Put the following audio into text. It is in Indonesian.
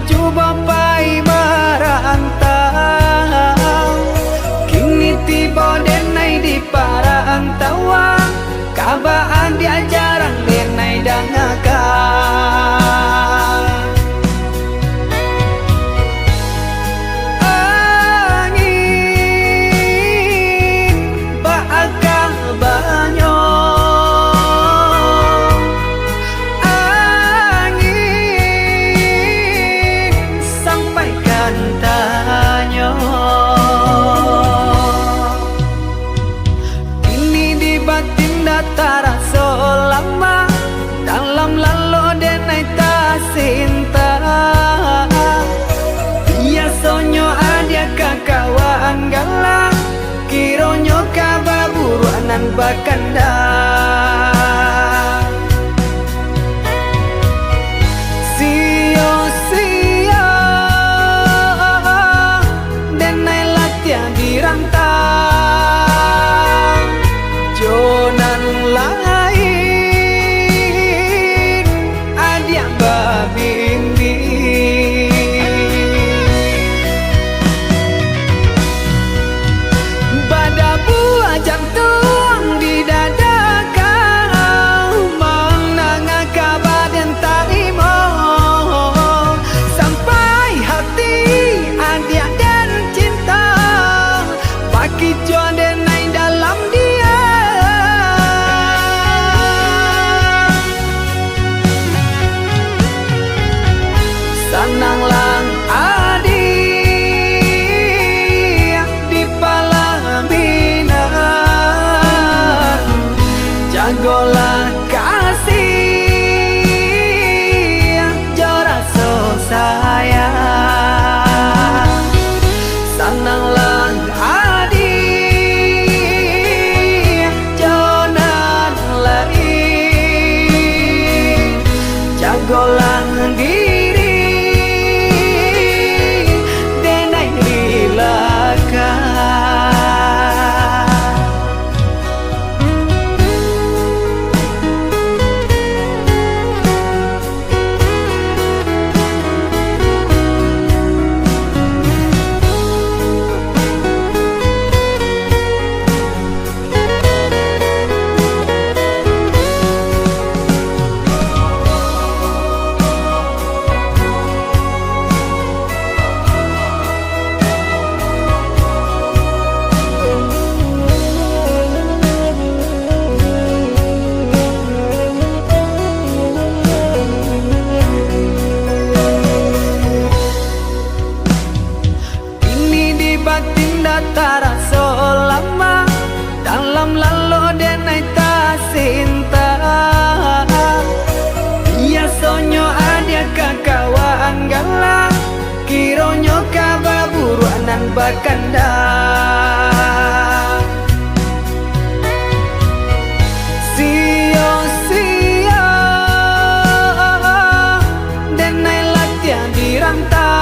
coba pai merantau, kini tiba denai di parantauan, kabaan dia jarang denai dangakan. Angin baakah banyo, angin sampaikan tanya, ini di batin datara selama dalam lalu denai tak cinta. Biasonyo ada kakawaan galang, kironyo kababuruanan bakanda. Sio-sio denai latihan dirantang, jonan lain adia babimbi. Pada buah jantung di dada kau, menanga kabar dan tarimo, sampai hati adia dan cinta bagi jual denai dalam dia. Sananglang adi di palaminan, jagolah kasih jora so sayang. Sananglang adi jonan lain, jagolah diri denai rilakan. Batin datara selama dalam lalu denai tak cinta. Biasonyo ada kakawaan galang, kironyo kababuruanan bakanda. Sio-sio denai latihan dirantau,